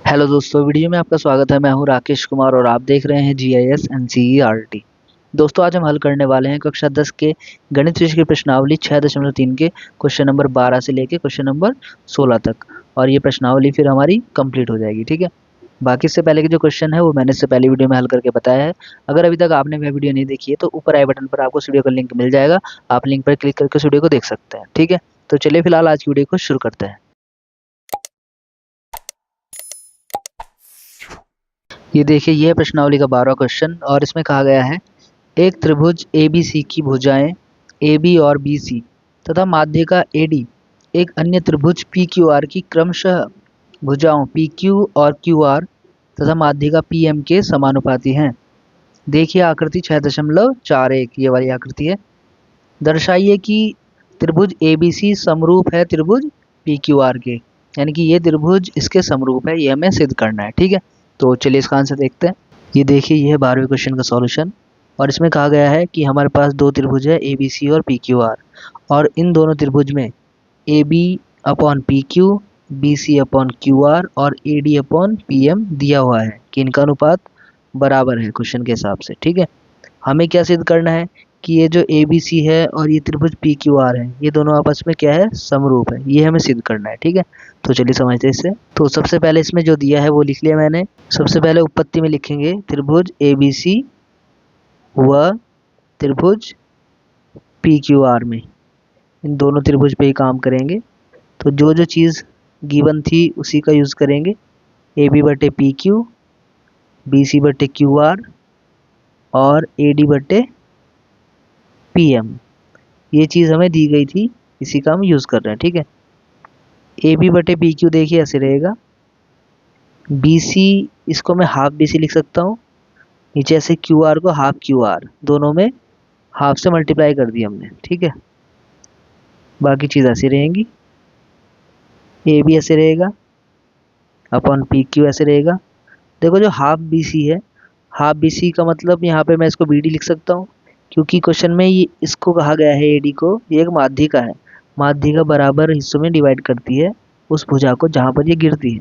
Hello दोस्तों, video में आपका स्वागत है। मैं हूं राकेश कुमार और आप देख रहे हैं GIS NCERT। दोस्तों, आज हम हल करने वाले हैं कक्षा 10 के गणित विषय की प्रश्नावली 6.3 के क्वेश्चन नंबर 12 से लेके क्वेश्चन नंबर 16 तक। और ये प्रश्नावली फिर हमारी कंप्लीट हो जाएगी। ठीक है, बाकी इससे पहले के जो क्वेश्चन है वो मैंने इससे पहले वीडियो में हल करके बताया है। अगर अभी तक आपने वह वीडियो नहीं देखी है तो ऊपर आई बटन पर आपको इस वीडियो का लिंक मिल जाएगा। आप लिंक पर क्लिक करके इस वीडियो को देख सकते हैं। ठीक है, तो चलिए फिलहाल आज की वीडियो को शुरू करते हैं। ये देखिए, यह है प्रश्नावली का 12वां क्वेश्चन और इसमें कहा गया है एक त्रिभुज ABC की भुजाएं AB और BC तथा माध्य का AD एक अन्य त्रिभुज PQR की क्रमशः भुजाओं PQ और QR तथा माध्य का PM के समानुपाती हैं। देखिए आकृति 6.41 ये वाली आकृति है। दर्शाइए कि त्रिभुज ABC समरूप है त्रिभुज PQR के, यानी कि ये त्रिभुज इसके समरूप है। ये हमें सिद्ध करना है। ठीक है, तो चलिए इसका आंसर देखते हैं। ये देखिए, ये है 12वें क्वेश्चन का सॉल्यूशन और इसमें कहा गया है कि हमारे पास दो त्रिभुज है ABC और PQR और इन दोनों त्रिभुज में AB upon PQ, BC upon QR और AD अपॉन PM दिया हुआ है कि इनका अनुपात बराबर है क्वेश्चन के हिसाब से। ठीक है, हमें क्या सिद्ध करना है कि ये जो ABC है और ये त्रिभुज PQR है ये दोनों आपस में क्या है, समरूप है। ये हमें सिद्ध करना है। ठीक है, तो चलिए समझते हैं इससे। तो सबसे पहले इसमें जो दिया है वो लिख लिया मैंने। सबसे पहले उत्पत्ति में लिखेंगे त्रिभुज ABC व त्रिभुज PQR में, इन दोनों त्रिभुज पे ही काम करेंगे। तो जो जो चीज़ गिवन थी उसी का यूज़ करेंगे। AB बटे PQ, BC बटे QR और AD बटे PM, ये चीज़ हमें दी गई थी, इसी का हम यूज़ कर रहे हैं। ठीक है, AB बटे PQ देखिए ऐसे रहेगा। BC इसको मैं हाफ BC लिख सकता हूँ, नीचे ऐसे QR को हाफ QR, दोनों में हाफ से मल्टीप्लाई कर दिया हमने। ठीक है, बाकी चीज़ ऐसी रहेंगी। AB ऐसे रहेगा अपॉन PQ ऐसे रहेगा। देखो जो हाफ BC है, हाफ BC का मतलब यहाँ पे मैं इसको BD लिख सकता हूँ क्योंकि क्वेश्चन में ये इसको कहा गया है AD को, ये एक माध्यिका है। माध्यिका बराबर हिस्सों में डिवाइड करती है उस भुजा को जहाँ पर ये गिरती है,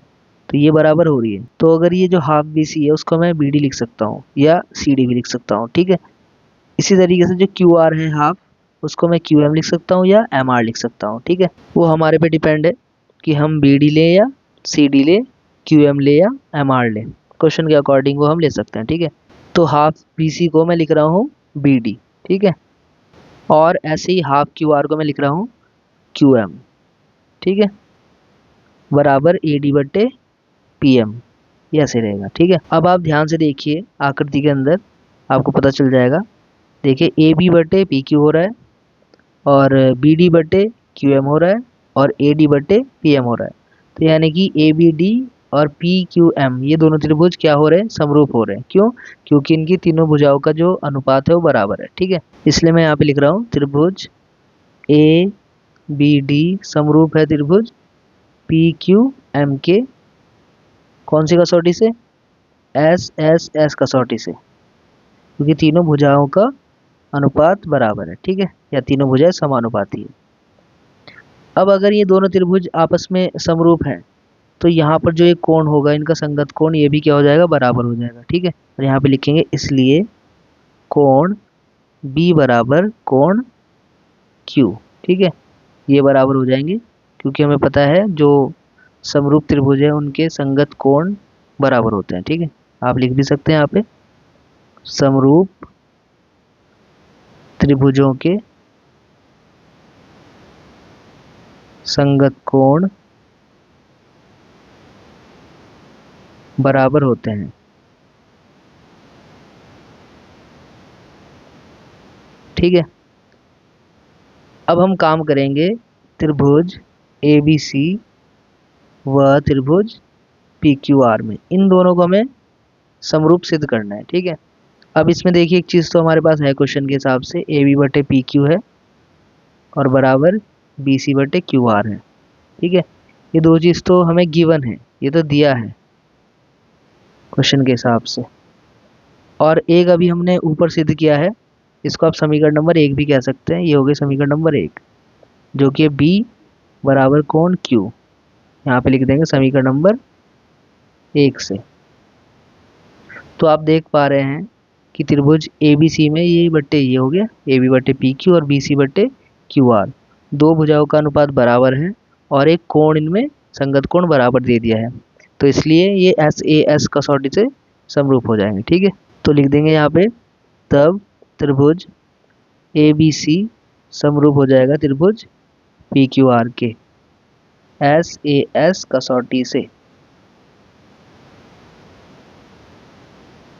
तो ये बराबर हो रही है। तो अगर ये जो हाफ BC है उसको मैं BD लिख सकता हूँ या CD भी लिख सकता हूँ। ठीक है, इसी तरीके से जो QR है हाफ, उसको मैं QM लिख सकता हूँ या MR लिख सकता हूँ। ठीक है, वो हमारे पे डिपेंड है कि हम BD लें या CD लें, QM ले या MR ले, क्वेश्चन के अकॉर्डिंग वो हम ले सकते हैं। ठीक है, तो हाफ BC को मैं लिख रहा हूँ BD। ठीक है, और ऐसे ही हाफ QR को मैं लिख रहा हूँ QM। ठीक है, बराबर AD बटे PM, ये ऐसे रहेगा। ठीक है, अब आप ध्यान से देखिए आकृति के अंदर, आपको पता चल जाएगा। देखिए AB बटे PQ हो रहा है और BD बटे QM हो रहा है और AD बटे PM हो रहा है। तो यानी कि ABD और PQM ये दोनों त्रिभुज क्या हो रहे हैं, समरूप हो रहे हैं। क्यों? क्योंकि इनकी तीनों भुजाओं का जो अनुपात है वो बराबर है। ठीक है, इसलिए मैं यहाँ पे लिख रहा हूँ त्रिभुज ABD समरूप है त्रिभुज PQM के, कौन सी कसौटी से, SSS कसौटी से, क्योंकि तीनों भुजाओं का अनुपात बराबर है। ठीक है, या तीनों भुजाएं समानुपाती है। अब अगर ये दोनों त्रिभुज आपस में समरूप हैं तो यहाँ पर जो एक कोण होगा इनका संगत कोण, ये भी क्या हो जाएगा, बराबर हो जाएगा। ठीक है, और यहाँ पे लिखेंगे इसलिए कोण B बराबर कोण Q। ठीक है, ये बराबर हो जाएंगे क्योंकि हमें पता है जो समरूप त्रिभुज है उनके संगत कोण बराबर होते हैं। ठीक है, आप लिख भी सकते हैं यहाँ पे समरूप त्रिभुजों के संगत कोण बराबर होते हैं। ठीक है, अब हम काम करेंगे त्रिभुज ABC व त्रिभुज PQR में, इन दोनों को हमें समरूप सिद्ध करना है। ठीक है, अब इसमें देखिए एक चीज़ तो हमारे पास है क्वेश्चन के हिसाब से, AB बटे PQ है और बराबर BC बटे QR है। ठीक है, ये दो चीज़ तो हमें गिवन है, ये तो दिया है क्वेश्चन के हिसाब से। और एक अभी हमने ऊपर सिद्ध किया है, इसको आप समीकरण नंबर 1 भी कह सकते हैं। ये हो गया समीकरण नंबर 1, जो कि B बराबर कोण Q, यहाँ पे लिख देंगे समीकरण नंबर 1 से। तो आप देख पा रहे हैं कि त्रिभुज ए बी सी में ये बट्टे ये हो गया, ए बी बट्टे पी क्यू और बी सी बट्टे क्यू आर। दो भुजाओं का अनुपात बराबर है और एक कोण इनमें संगत कोण बराबर दे दिया है, तो इसलिए ये एस ए एस कसौटी से समरूप हो जाएंगे। ठीक है, तो लिख देंगे यहाँ पे, तब त्रिभुज ए बी सी समरूप हो जाएगा त्रिभुज पी क्यू आर के एस ए एस कसौटी से।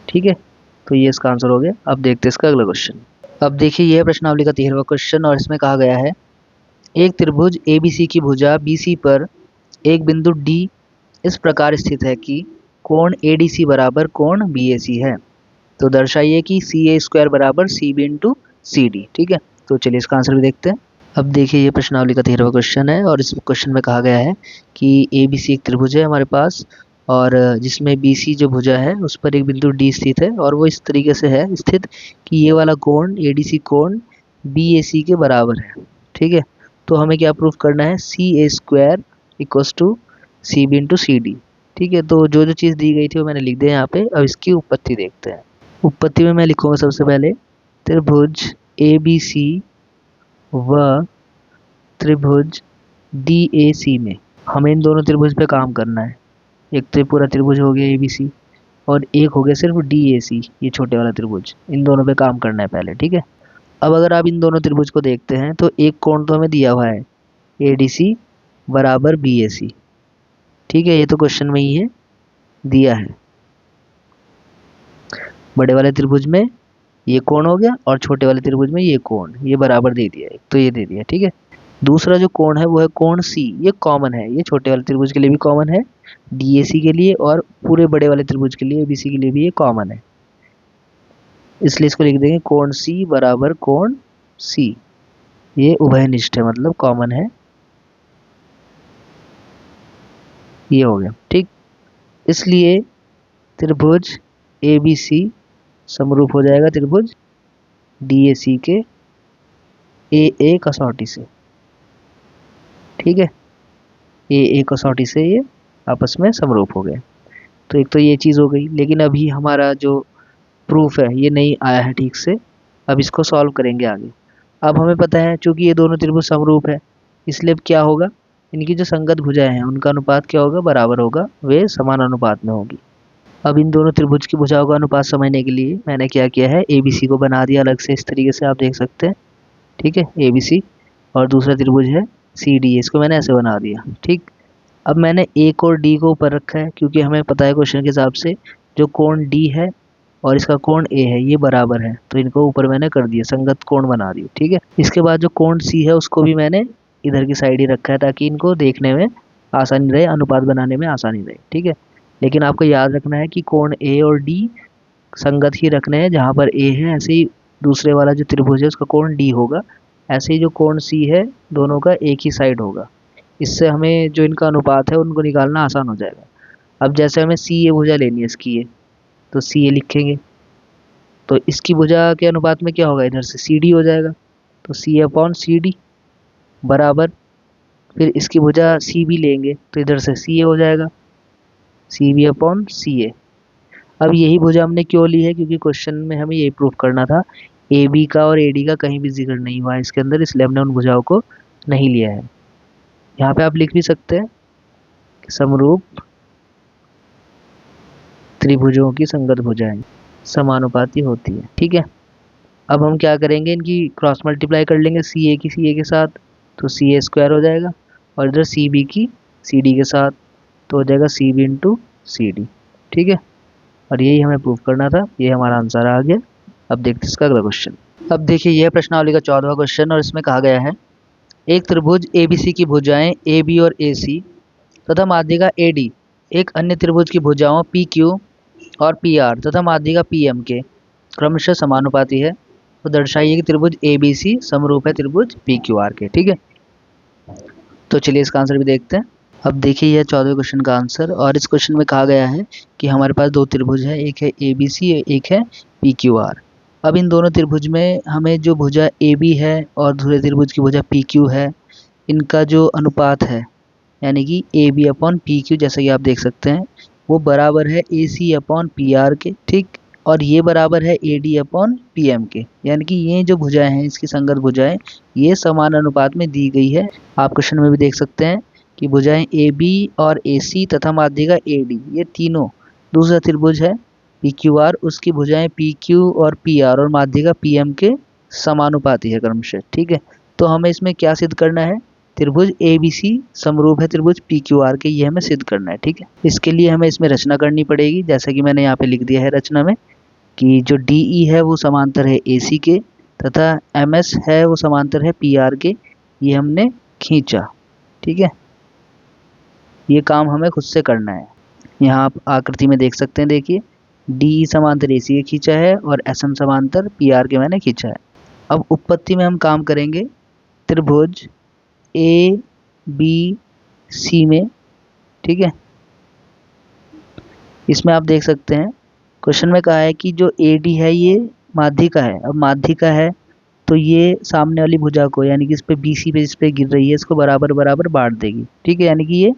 ठीक है, तो ये इसका आंसर हो गया। अब देखते हैं इसका अगला क्वेश्चन। अब देखिए, यह प्रश्नावली का 13वां क्वेश्चन और इसमें कहा गया है, एक त्रिभुज एबीसी की भुजा बीसी पर एक बिंदु डी इस प्रकार स्थित है कि कोण एडीसी बराबर कोण बीएसी है, तो दर्शाइए कि सी ए स्क्वायर बराबर C B into C D. ठीक है, तो चलिए इसका आंसर भी देखते हैं। अब देखिए, ये प्रश्नावली का 13वां क्वेश्चन है और इस क्वेश्चन में कहा गया है कि ए बी सी एक त्रिभुज है हमारे पास, और जिसमें बी सी जो भुजा है उस पर एक बिंदु डी स्थित है, और वो इस तरीके से है स्थित कि ये वाला कोण ए डी सी कोण बी ए सी के बराबर है। ठीक है, तो हमें क्या प्रूफ करना है, C A square equals to C B into C D. ठीक है, तो जो जो चीज़ दी गई थी वो मैंने लिख दिया यहाँ पे। अब इसकी उत्पत्ति देखते हैं। उत्पत्ति में मैं लिखूंगा सबसे पहले, त्रिभुज ए बी सी व त्रिभुज डी ए सी में हमें इन दोनों त्रिभुज पे काम करना है। एक तो पूरा त्रिभुज हो गया ए बी सी, और एक हो गया सिर्फ डी ए सी, ये छोटे वाला त्रिभुज। इन दोनों पे काम करना है पहले। ठीक है, अब अगर आप इन दोनों त्रिभुज को देखते हैं तो एक कोण तो हमें दिया हुआ है ए डी सी बराबर बी ए सी। ठीक है, ये तो क्वेश्चन में ही है, दिया है। बड़े वाले त्रिभुज में ये कोण हो गया और छोटे वाले त्रिभुज में ये कोण, ये बराबर दे दिया है, तो ये दे दिया। ठीक है, दूसरा जो कोण है वो है कोण सी, ये कॉमन है, ये छोटे वाले त्रिभुज के लिए भी कॉमन है, डीएसी के लिए और पूरे बड़े वाले त्रिभुज के लिए एबीसी के लिए भी ये कॉमन है, इसलिए इसको लिख देंगे कोण सी बराबर कोण सी। ये उभयनिष्ठ है, मतलब कॉमन है, ये हो गया। ठीक, इसलिए त्रिभुज ए बी सी समरूप हो जाएगा त्रिभुज डी ए सी के ए कसौटी से। ठीक है, ए कसौटी से ये आपस में समरूप हो गए। तो एक तो ये चीज़ हो गई, लेकिन अभी हमारा जो प्रूफ है ये नहीं आया है ठीक से, अब इसको सॉल्व करेंगे आगे। अब हमें पता है चूंकि ये दोनों त्रिभुज समरूप है, इसलिए अब क्या होगा, इनकी जो संगत भुजाएं हैं उनका अनुपात क्या होगा, बराबर होगा, वे समान अनुपात में होगी। अब इन दोनों त्रिभुज की भुजाओं का अनुपात समझने के लिए मैंने क्या किया है, ए बी सी को बना दिया अलग से, इस तरीके से आप देख सकते हैं। ठीक है, ए बी सी, और दूसरा त्रिभुज है सी डी, इसको मैंने ऐसे बना दिया। ठीक, अब मैंने एक और डी को ऊपर रखा है, क्योंकि हमें पता है क्वेश्चन के हिसाब से जो कोण डी है और इसका कोण ए है ये बराबर है, तो इनको ऊपर मैंने कर दिया, संगत कोण बना दिए। ठीक है, इसके बाद जो कोण सी है उसको भी मैंने इधर की साइड ही रखा है, ताकि इनको देखने में आसानी रहे, अनुपात बनाने में आसानी रहे। ठीक है, लेकिन आपको याद रखना है कि कोण ए और डी संगत ही रखने हैं, जहाँ पर ए है ऐसे ही दूसरे वाला जो त्रिभुज है उसका कोण डी होगा, ऐसे ही जो कोण सी है दोनों का एक ही साइड होगा। इससे हमें जो इनका अनुपात है उनको निकालना आसान हो जाएगा। अब जैसे हमें सी ए भुजा लेनी है इसकी, ए तो सी ए लिखेंगे, तो इसकी भुजा के अनुपात में क्या होगा, इधर से सी डी हो जाएगा, तो सी ए अपॉन सी डी बराबर, फिर इसकी भुजा सी बी लेंगे तो इधर से सी ए हो जाएगा, सी बी अपॉन सी ए। अब यही भुजा हमने क्यों ली है, क्योंकि क्वेश्चन में हमें यही प्रूफ करना था, ए बी का और ए डी का कहीं भी जिक्र नहीं हुआ है इसके अंदर, इसलिए हमने उन भुजाओं को नहीं लिया है। यहाँ पे आप लिख भी सकते हैं कि समरूप त्रिभुजों की संगत भुजाएं समानुपाती होती है। ठीक है, अब हम क्या करेंगे, इनकी क्रॉस मल्टीप्लाई कर लेंगे सी ए के साथ, तो सी ए स्क्वायर हो जाएगा, और इधर सी बी की सी डी के साथ, तो हो जाएगा C B into C D. ठीक है, और यही हमें प्रूफ करना था, ये हमारा आंसर आ गया। अब देखते हैं इसका अगला क्वेश्चन। अब देखिए, यह प्रश्नावली का 14वां क्वेश्चन और इसमें कहा गया है, एक त्रिभुज एबीसी की भुजाएं ए बी और ए सी तथा माध्यिका ए डी एक अन्य त्रिभुज की भुजाओं पी क्यू और पी आर तथा माध्यिका पी एम के क्रमशः समानुपाती है, तो दर्शाइए कि त्रिभुज ए बी सी समरूप है त्रिभुज पी क्यू आर के। ठीक है, तो चलिए इसका आंसर भी देखते हैं। अब देखिए, यह 14वें क्वेश्चन का आंसर, और इस क्वेश्चन में कहा गया है कि हमारे पास दो त्रिभुज है, एक है ए बी सी, एक है पी क्यू आर। अब इन दोनों त्रिभुज में हमें जो भुजा ए बी है और दूसरे त्रिभुज की भुजा पी क्यू है, इनका जो अनुपात है, यानी कि A B upon P Q, जैसा कि आप देख सकते हैं वो बराबर है AC अपॉन PR के, ठीक। और ये बराबर है AD अपॉन PM के, यानी कि ये जो भुजाएं हैं, इसकी संगत भुजाएं ये समान अनुपात में दी गई है। आप क्वेश्चन में भी देख सकते हैं कि भुजाएं AB और AC तथा माध्यिका AD ये तीनों दूसरा त्रिभुज है PQR, उसकी भुजाएं PQ और PR और माध्यिका PM के समानुपाती है क्रमशः, ठीक है। तो हमें इसमें क्या सिद्ध करना है, त्रिभुज ABC समरूप है त्रिभुज PQR के, ये हमें सिद्ध करना है, ठीक है। इसके लिए हमें इसमें रचना करनी पड़ेगी, जैसा कि मैंने यहाँ पे लिख दिया है रचना में कि जो DE है वो समांतर है AC के तथा MS है वो समांतर है PR के, ये हमने खींचा, ठीक है। ये काम हमें खुद से करना है। यहाँ आप आकृति में देख सकते हैं, देखिए DE समांतर AC के खींचा है और SM समांतर PR के मैंने खींचा है। अब उत्पत्ति में हम काम करेंगे त्रिभुज ABC में, ठीक है। इसमें आप देख सकते हैं क्वेश्चन में कहा है कि जो AD है ये माध्यिका है। अब माध्यिका है तो ये सामने वाली भुजा को, यानी कि इस पे BC पे जिस पे गिर रही है इसको बराबर बराबर बांट देगी, ठीक है। यानी कि ये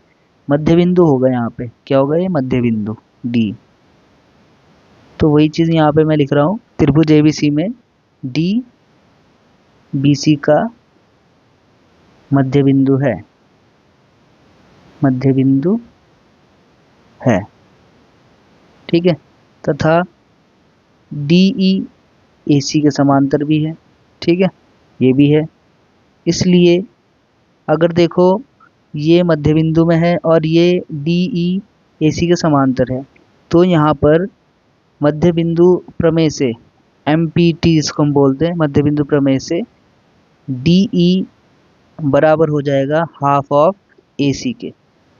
मध्य बिंदु होगा, यहाँ पे क्या होगा, ये मध्य बिंदु D। तो वही चीज़ यहाँ पे मैं लिख रहा हूँ, त्रिभुज ABC में D BC का मध्य बिंदु है, मध्य बिंदु है, ठीक है। तथा DE AC के समांतर भी है, ठीक है, ये भी है। इसलिए अगर देखो ये मध्य बिंदु में है और ये DE AC के समांतर है, तो यहाँ पर मध्य बिंदु प्रमेय से, MPT इसको हम बोलते हैं, मध्य बिंदु प्रमेय से DE बराबर हो जाएगा हाफ ऑफ AC के,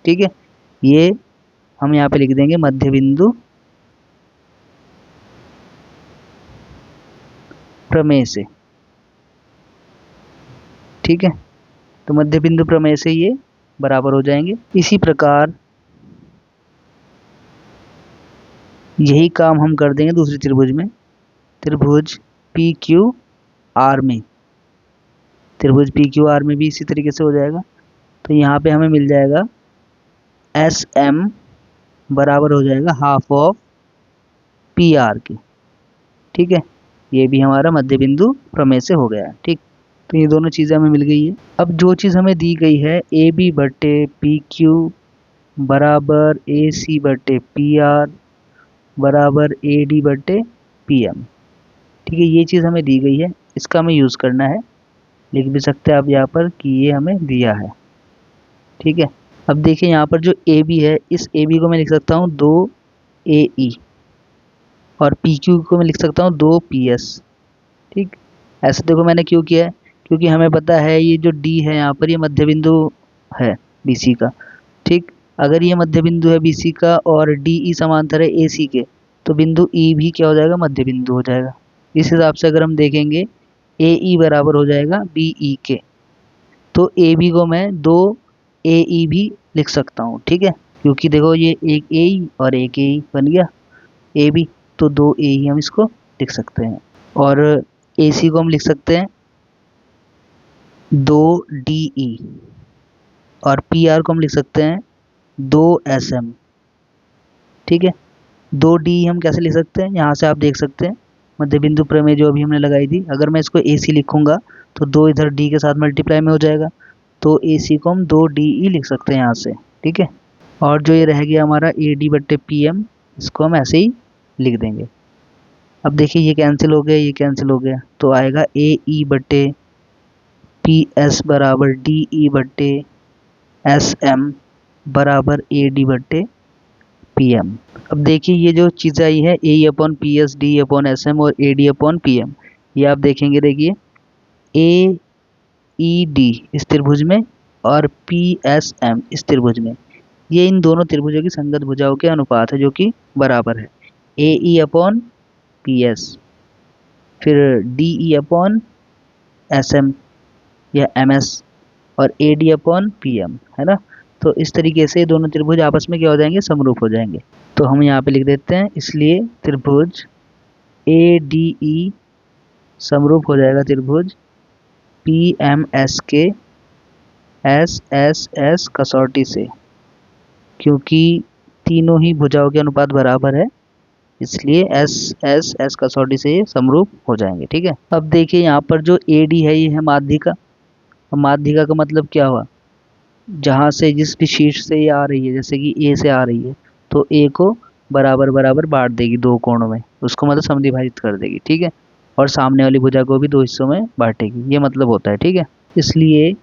ठीक है। ये हम यहाँ पे लिख देंगे मध्य बिंदु प्रमेय से, ठीक है। तो मध्य बिंदु प्रमेय से ये बराबर हो जाएंगे। इसी प्रकार यही काम हम कर देंगे दूसरे त्रिभुज में, त्रिभुज PQR में, त्रिभुज PQR में भी इसी तरीके से हो जाएगा। तो यहाँ पे हमें मिल जाएगा SM बराबर हो जाएगा हाफ ऑफ PR के, ठीक है। ये भी हमारा मध्य बिंदु प्रमेय से हो गया है, ठीक। तो ये दोनों चीज़ें हमें मिल गई है। अब जो चीज़ हमें दी गई है AB बटे PQ बराबर AC बटे PR बराबर AD बटे PM, ठीक है। ये चीज़ हमें दी गई है, इसका हमें यूज़ करना है। लिख भी सकते हैं आप यहाँ पर कि ये हमें दिया है, ठीक है। अब देखिए यहाँ पर जो AB है, इस AB को मैं लिख सकता हूँ 2AE और PQ को मैं लिख सकता हूँ 2PS, ठीक। ऐसे देखो मैंने क्यों किया है, क्योंकि हमें पता है ये जो D है यहाँ पर ये मध्य बिंदु है BC का, ठीक। अगर ये मध्य बिंदु है BC का और DE समांतर है AC के, तो बिंदु E भी क्या हो जाएगा, मध्य बिंदु हो जाएगा। इस हिसाब से अगर हम देखेंगे AE बराबर हो जाएगा BE के, तो AB को मैं 2AE भी लिख सकता हूँ, ठीक है। क्योंकि देखो ये एक AE और एक AE बन गया AB, तो 2AE हम इसको लिख सकते हैं। और AC को हम लिख सकते हैं 2DE और PR को हम लिख सकते हैं 2SM, ठीक है। 2DE हम कैसे लिख सकते हैं, यहाँ से आप देख सकते हैं मध्य बिंदु प्रमेय जो अभी हमने लगाई थी, अगर मैं इसको AC लिखूंगा तो 2 इधर D के साथ मल्टीप्लाई में हो जाएगा, तो AC को हम 2DE लिख सकते हैं यहाँ से, ठीक है। और जो ये रह गया हमारा AD बट्टे PM, इसको हम ऐसे ही लिख देंगे। अब देखिए ये कैंसिल हो गया, ये कैंसिल हो गया, तो आएगा AE बट्टे PS बराबर DE बट्टे SM बराबर AD बट्टे PM। अब देखिए ये जो चीज़ आई है AE upon PS, DE upon SM और AD अपॉन PM, ये आप देखेंगे, देखिए AED इस त्रिभुज में और PSM इस त्रिभुज में, ये इन दोनों त्रिभुजों की संगत भुजाओं के अनुपात है जो कि बराबर है। AE अपॉन PS, फिर DE अपॉन SM या MS और AD अपॉन PM, है ना। तो इस तरीके से दोनों त्रिभुज आपस में क्या हो जाएंगे, समरूप हो जाएंगे। तो हम यहाँ पे लिख देते हैं, इसलिए त्रिभुज ADE समरूप हो जाएगा त्रिभुज PMS के SSS कसौटी से, क्योंकि तीनों ही भुजाओं के अनुपात बराबर है, इसलिए एस कसौटी से ये समरूप हो जाएंगे। ठीक है, अब देखिए यहाँ पर जो AD है ये है माध्यिका। अब माध्यिका का मतलब क्या हुआ, जहाँ से जिस भी शीर्ष से ये आ रही है, जैसे कि ए से आ रही है, तो ए को बराबर बराबर बांट देगी दो कोणों में, उसको मतलब समद्विभाजित कर देगी। ठीक है, और सामने वाली भुजा को भी दो हिस्सों में बांटेगी, ये मतलब होता है। ठीक है, इसलिए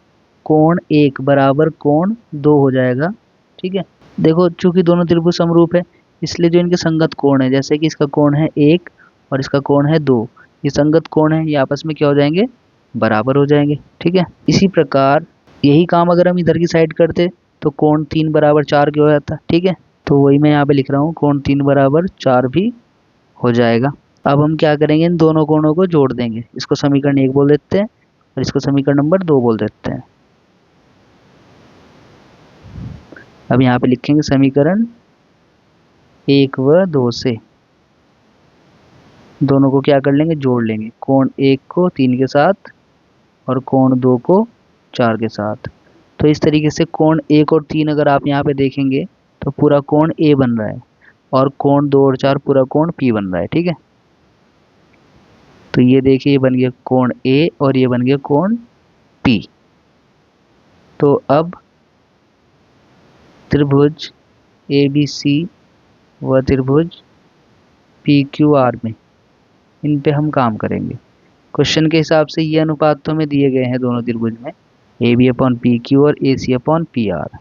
कोण 1 बराबर कोण 2 हो जाएगा। ठीक है, देखो चूंकि दोनों त्रिभुज समरूप है, इसलिए जो इनके संगत कोण है, जैसे कि इसका कोण है 1 और इसका कोण है 2, ये संगत कोण है, ये आपस में क्या हो जाएंगे, बराबर हो जाएंगे। ठीक है, इसी प्रकार यही काम अगर हम इधर की साइड करते तो कोण 3 बराबर 4 क्यों हो जाता। ठीक है, तो वही मैं यहाँ पे लिख रहा हूँ, कोण 3 बराबर 4 भी हो जाएगा। अब हम क्या करेंगे, इन दोनों कोणों को जोड़ देंगे, इसको समीकरण 1 बोल देते हैं और इसको समीकरण नंबर 2 बोल देते हैं। अब यहाँ पे लिखेंगे समीकरण 1 व 2 से दोनों को क्या कर लेंगे, जोड़ लेंगे, कोण 1 को 3 के साथ और कोण 2 को 4 के साथ। तो इस तरीके से कोण 1 और 3 अगर आप यहाँ पे देखेंगे तो पूरा कोण A बन रहा है और कोण 2 और 4 पूरा कोण P बन रहा है। ठीक है, तो ये देखिए ये बन गया कोण A और ये बन गया कोण P। तो अब त्रिभुज ABC व त्रिभुज PQR में इन पे हम काम करेंगे। क्वेश्चन के हिसाब से ये अनुपात तो हमें दिए गए हैं दोनों त्रिभुज में, AB/PQ और AC/PR।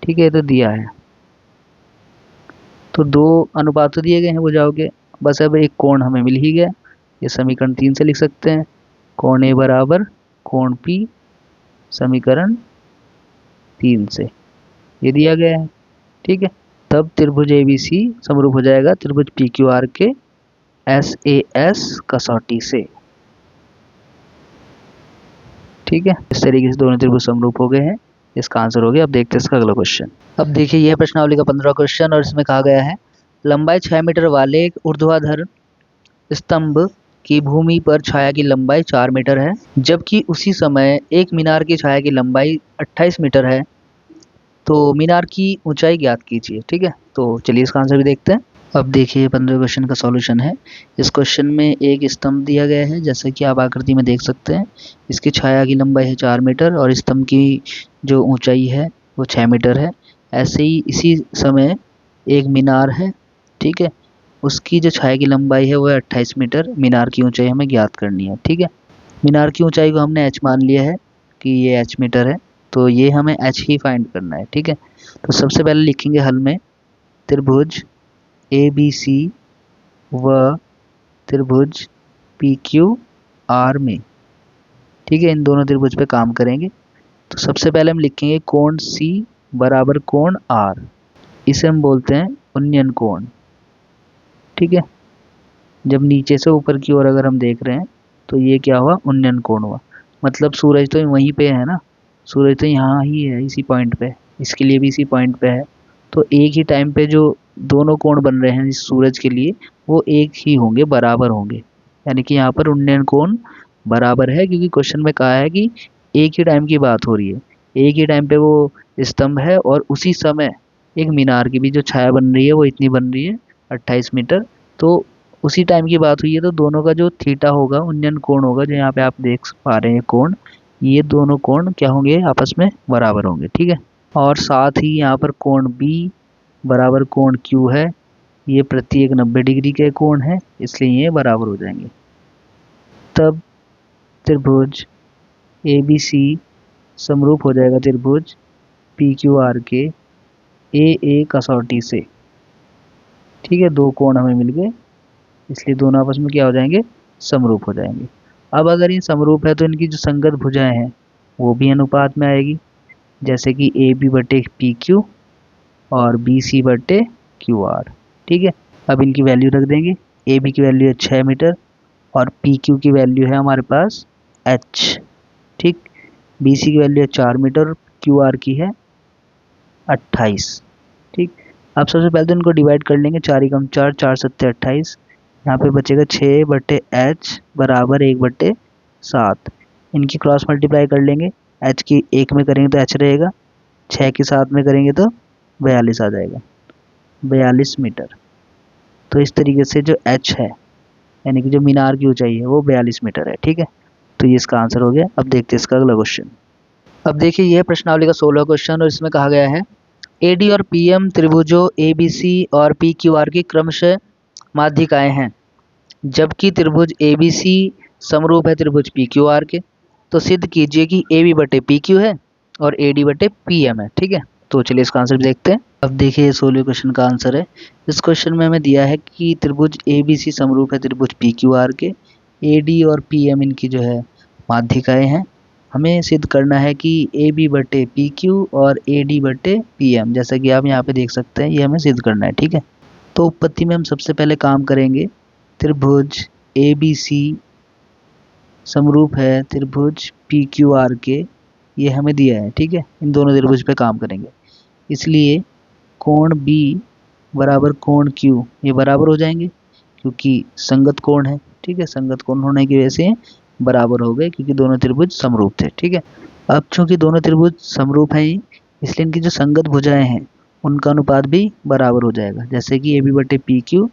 ठीक है, तो दिया है, तो दो अनुपात तो दिए गए हैं भुजाओं के, बस अब एक कोण हमें मिल ही गया, ये समीकरण 3 से लिख सकते हैं, कोण A बराबर कोण P, समीकरण 3 से ये दिया गया है। ठीक है, तब त्रिभुज ABC समरूप हो जाएगा त्रिभुज PQR के SAS कसौटी से। ठीक है, इस तरीके से दोनों त्रिभुज समरूप हो गए हैं, इसका आंसर हो गया। अब देखते हैं इसका अगला क्वेश्चन। अब देखिए यह प्रश्नावली का 15वां क्वेश्चन और इसमें कहा गया है लंबाई 6 मीटर वाले एक ऊर्ध्वाधर स्तंभ की भूमि पर छाया की लंबाई 4 मीटर है, जबकि उसी समय एक मीनार की छाया की लंबाई 28 मीटर है, तो मीनार की ऊंचाई ज्ञात कीजिए। ठीक है, तो चलिए इसका आंसर भी देखते हैं। अब देखिए 15वें क्वेश्चन का सॉल्यूशन है। इस क्वेश्चन में एक स्तंभ दिया गया है, जैसे कि आप आकृति में देख सकते हैं, इसकी छाया की लंबाई है 4 मीटर और स्तंभ की जो ऊंचाई है वो 6 मीटर है। ऐसे ही इसी समय एक मीनार है, ठीक है, उसकी जो छाया की लंबाई है वो है 28 मीटर, मीनार की ऊंचाई हमें ज्ञात करनी है। ठीक है, मीनार की ऊंचाई को हमने h मान लिया है कि ये h मीटर है, तो ये हमें h ही फाइंड करना है। ठीक है, तो सबसे पहले लिखेंगे हल में त्रिभुज ABC व त्रिभुज PQR में। ठीक है, इन दोनों त्रिभुज पे काम करेंगे। तो सबसे पहले हम लिखेंगे कोण C बराबर कोण R, इसे हम बोलते हैं उन्नयन कोण। ठीक है, जब नीचे से ऊपर की ओर अगर हम देख रहे हैं तो ये क्या हुआ, उन्नयन कोण हुआ, मतलब सूरज तो वहीं पे है ना, सूरज तो यहाँ ही है इसी पॉइंट पे, इसके लिए भी इसी पॉइंट पे है, तो एक ही टाइम पे जो दोनों कोण बन रहे हैं इस सूरज के लिए वो एक ही होंगे, बराबर होंगे, यानी कि यहाँ पर उन्नयन कोण बराबर है, क्योंकि क्वेश्चन में कहा है कि एक ही टाइम की बात हो रही है, एक ही टाइम पे वो स्तंभ है और उसी समय एक मीनार की भी जो छाया बन रही है वो इतनी बन रही है 28 मीटर, तो उसी टाइम की बात हुई है, तो दोनों का जो थीटा होगा, उन्नयन कोण होगा, जो यहाँ पे आप देख पा रहे हैं कोण, ये दोनों कोण क्या होंगे, आपस में बराबर होंगे। ठीक है, और साथ ही यहाँ पर कोण B बराबर कोण Q है, ये प्रत्येक 90 डिग्री के कोण है, इसलिए ये बराबर हो जाएंगे। तब त्रिभुज ABC समरूप हो जाएगा त्रिभुज PQR के AA कसौटी से। ठीक है, दो कोण हमें मिल गए, इसलिए दोनों आपस में क्या हो जाएंगे, समरूप हो जाएंगे। अब अगर ये समरूप है तो इनकी जो संगत भुजाएं हैं वो भी अनुपात में आएगी, जैसे कि AB/PQ और BC/QR। ठीक है, अब इनकी वैल्यू रख देंगे, AB की वैल्यू है 6 मीटर और PQ की वैल्यू है हमारे पास h। ठीक, BC की वैल्यू है 4 मीटर और QR की है 28। ठीक, अब सबसे पहले तो इनको डिवाइड कर लेंगे, 4 एकम 4, 4 सत्ते 28, यहाँ पे बचेगा 6/h बराबर 1/7। इनकी क्रॉस मल्टीप्लाई कर लेंगे, h की 1 में करेंगे तो h रहेगा, 6 के 7 में करेंगे तो 42 आ जाएगा। 42 मीटर। तो इस तरीके से जो h है यानी कि जो मीनार की ऊंचाई है वो 42 मीटर है। ठीक है, तो ये इसका आंसर हो गया। अब देखते हैं इसका अगला क्वेश्चन। अब देखिए ये प्रश्नावली का 16वां क्वेश्चन और इसमें कहा गया है एडी और पीएम त्रिभुजों एबीसी और पीक्यूआर की क्रमशः माध्यिकाएं हैं, जबकि त्रिभुज एबीसी समरूप है त्रिभुज पीक्यूआर के। तो सिद्ध कीजिए कि AB बटे PQ है और AD बटे PM है। ठीक है, तो चलिए इसका आंसर देखते हैं। अब देखिए ये 16वें क्वेश्चन का आंसर है। इस क्वेश्चन में हमें दिया है कि त्रिभुज ABC समरूप है त्रिभुज PQR के, AD और PM इनकी जो है माध्यिकाएं हैं। हमें सिद्ध करना है कि AB बटे PQ और AD बटे PM, जैसा कि आप यहाँ पे देख सकते हैं, ये हमें सिद्ध करना है। ठीक है, तो उत्पत्ति में हम सबसे पहले काम करेंगे त्रिभुज ABC समरूप है त्रिभुज PQR के, ये हमें दिया है। ठीक है, इन दोनों त्रिभुज पे काम करेंगे, इसलिए कोण B बराबर कोण Q ये बराबर हो जाएंगे क्योंकि संगत कोण है। ठीक है, संगत कोण होने की वजह से बराबर हो गए क्योंकि दोनों त्रिभुज समरूप थे। ठीक है, अब चूंकि दोनों त्रिभुज समरूप हैं इसलिए इनकी जो संगत भुजाएं हैं उनका अनुपात भी बराबर हो जाएगा, जैसे कि AB बटे PQ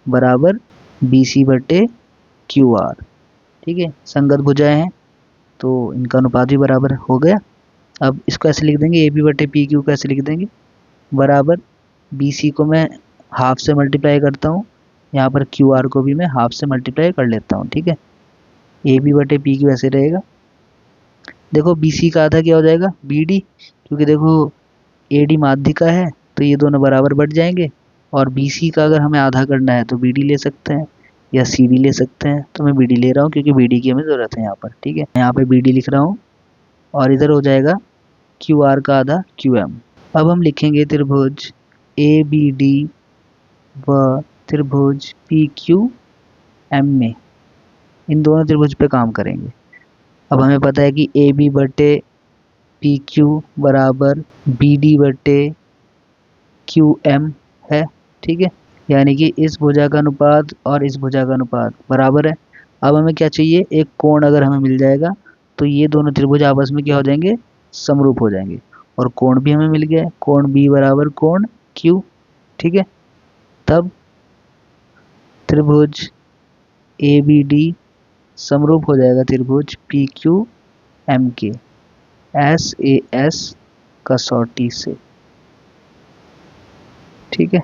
बराबर BC बटे QR। ठीक है, संगत भुजाएं हैं तो इनका अनुपात भी बराबर हो गया। अब इसको ऐसे लिख देंगे AB बटे PQ को ऐसे लिख देंगे बराबर BC को मैं हाफ से मल्टीप्लाई करता हूँ, यहाँ पर QR को भी मैं हाफ से मल्टीप्लाई कर लेता हूँ। ठीक है, AB बटे PQ ऐसे रहेगा। देखो BC का आधा क्या हो जाएगा BD, क्योंकि देखो AD माध्यिका है तो ये दोनों बराबर बढ़ जाएंगे, और BC का अगर हमें आधा करना है तो BD ले सकते हैं या CD ले सकते हैं। तो मैं BD ले रहा हूँ क्योंकि BD की हमें ज़रूरत है यहाँ पर। ठीक है, यहाँ पे BD लिख रहा हूँ और इधर हो जाएगा QR का आधा QM। अब हम लिखेंगे त्रिभुज ABD व त्रिभुज PQM में, इन दोनों त्रिभुज पे काम करेंगे। अब हमें पता है कि AB बटे PQ बराबर BD बटे QM है। ठीक है, यानी कि इस भुजा का अनुपात और इस भुजा का अनुपात बराबर है। अब हमें क्या चाहिए, एक कोण अगर हमें मिल जाएगा तो ये दोनों त्रिभुज आपस में क्या हो जाएंगे, समरूप हो जाएंगे, और कोण भी हमें मिल गया है, कोण B बराबर कोण Q। ठीक है, तब त्रिभुज ABD समरूप हो जाएगा त्रिभुज PQM के SAS कसौटी से। ठीक है,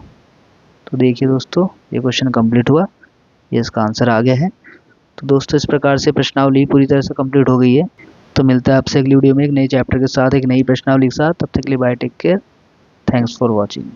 तो देखिए दोस्तों ये क्वेश्चन कंप्लीट हुआ, ये इसका आंसर आ गया है। तो दोस्तों इस प्रकार से प्रश्नावली पूरी तरह से कंप्लीट हो गई है। तो मिलता है आपसे अगली वीडियो में एक नई चैप्टर के साथ, एक नई प्रश्नावली के साथ। तब तक के लिए bye, take care, thanks for watching.